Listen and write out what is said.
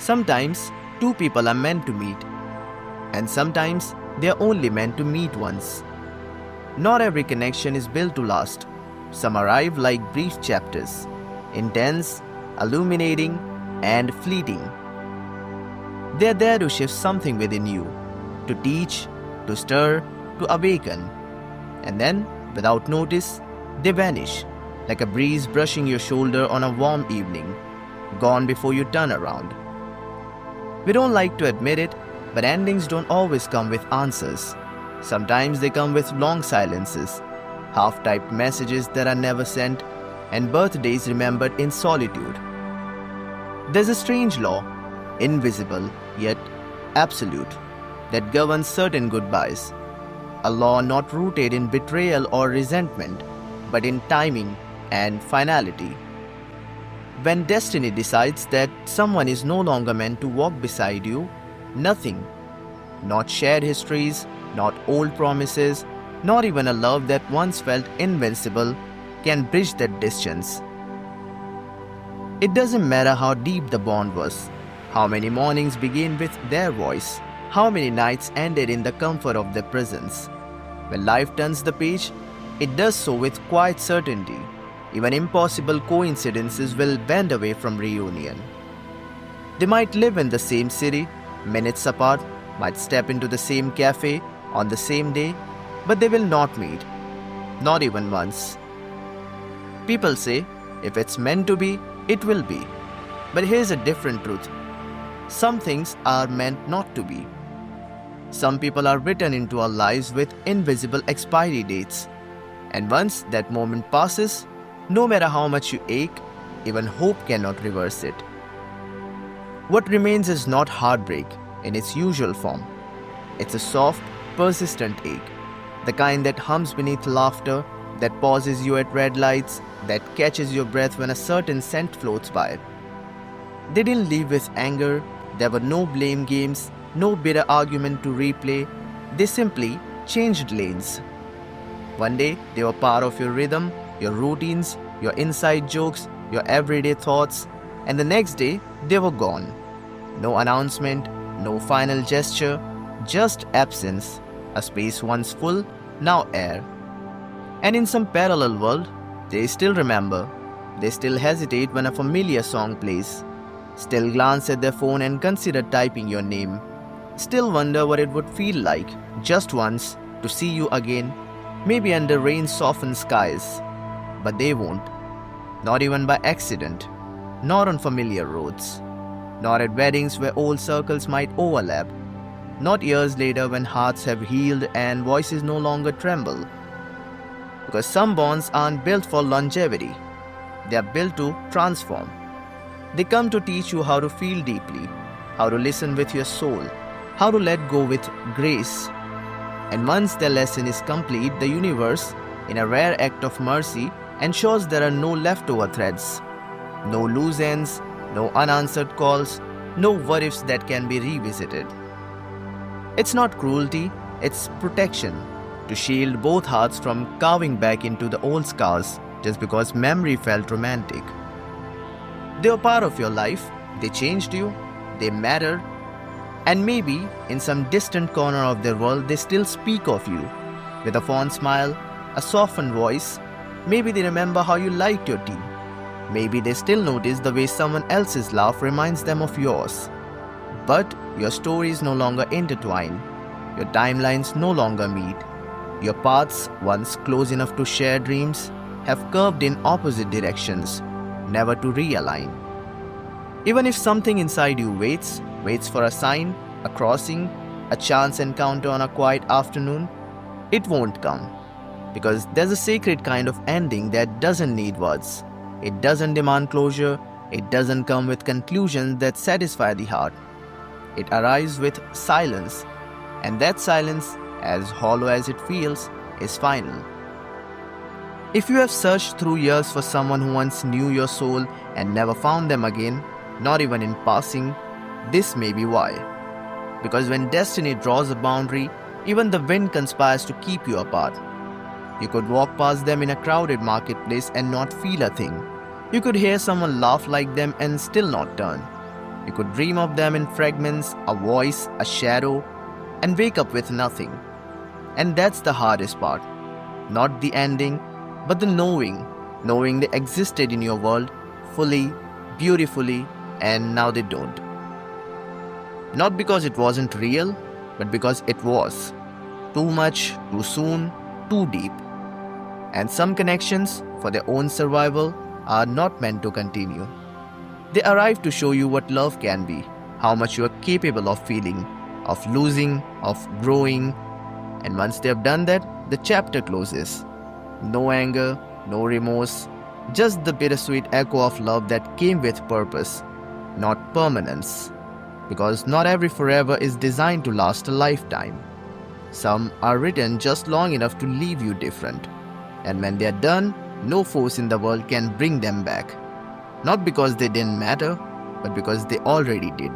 Sometimes two people are meant to meet, and sometimes they are only meant to meet once. Not every connection is built to last. Some arrive like brief chapters, intense, illuminating, and fleeting. They are there to shift something within you, to teach, to stir, to awaken. And then, without notice, they vanish, like a breeze brushing your shoulder on a warm evening, gone before you turn around. We don't like to admit it, but endings don't always come with answers. Sometimes they come with long silences, half-typed messages that are never sent, and birthdays remembered in solitude. There's a strange law, invisible yet absolute, that governs certain goodbyes. A law not rooted in betrayal or resentment, but in timing and finality. When destiny decides that someone is no longer meant to walk beside you, nothing, not shared histories, not old promises, not even a love that once felt invincible, can bridge that distance. It doesn't matter how deep the bond was, how many mornings began with their voice, how many nights ended in the comfort of their presence. When life turns the page, it does so with quiet certainty. Even impossible coincidences will bend away from reunion. They might live in the same city, minutes apart, might step into the same cafe on the same day, but they will not meet, not even once. People say, if it's meant to be, it will be. But here's a different truth. Some things are meant not to be. Some people are written into our lives with invisible expiry dates. And once that moment passes, no matter how much you ache, even hope cannot reverse it. What remains is not heartbreak in its usual form. It's a soft, persistent ache, the kind that hums beneath laughter, that pauses you at red lights, that catches your breath when a certain scent floats by. They didn't leave with anger, there were no blame games, no bitter argument to replay, they simply changed lanes. One day, they were part of your rhythm, your routines, your inside jokes, your everyday thoughts, and the next day, they were gone. No announcement, no final gesture, just absence, a space once full, now air. And in some parallel world, they still remember, they still hesitate when a familiar song plays, still glance at their phone and consider typing your name, still wonder what it would feel like, just once, to see you again, maybe under rain-softened skies. But they won't, not even by accident, not on familiar roads, not at weddings where old circles might overlap, not years later when hearts have healed and voices no longer tremble. Because some bonds aren't built for longevity, they are built to transform. They come to teach you how to feel deeply, how to listen with your soul, how to let go with grace. And once the lesson is complete, the universe, in a rare act of mercy, ensures there are no leftover threads, no loose ends, no unanswered calls, no what-ifs that can be revisited. It's not cruelty, it's protection, to shield both hearts from carving back into the old scars just because memory felt romantic. They were part of your life, they changed you, they mattered, and maybe in some distant corner of their world they still speak of you with a fond smile, a softened voice. Maybe they remember how you liked your tea. Maybe they still notice the way someone else's laugh reminds them of yours. But your stories no longer intertwine, your timelines no longer meet. Your paths, once close enough to share dreams, have curved in opposite directions, never to realign. Even if something inside you waits for a sign, a crossing, a chance encounter on a quiet afternoon, it won't come. Because there's a sacred kind of ending that doesn't need words. It doesn't demand closure, it doesn't come with conclusions that satisfy the heart. It arrives with silence, and that silence, as hollow as it feels, is final. If you have searched through years for someone who once knew your soul and never found them again, not even in passing, this may be why. Because when destiny draws a boundary, even the wind conspires to keep you apart. You could walk past them in a crowded marketplace and not feel a thing. You could hear someone laugh like them and still not turn. You could dream of them in fragments, a voice, a shadow, and wake up with nothing. And that's the hardest part. Not the ending, but the knowing. Knowing they existed in your world fully, beautifully, and now they don't. Not because it wasn't real, but because it was. Too much, too soon, too deep. And some connections, for their own survival, are not meant to continue. They arrive to show you what love can be, how much you are capable of feeling, of losing, of growing. And once they have done that, the chapter closes. No anger, no remorse, just the bittersweet echo of love that came with purpose, not permanence. Because not every forever is designed to last a lifetime. Some are written just long enough to leave you different. And when they are done, no force in the world can bring them back. Not because they didn't matter, but because they already did.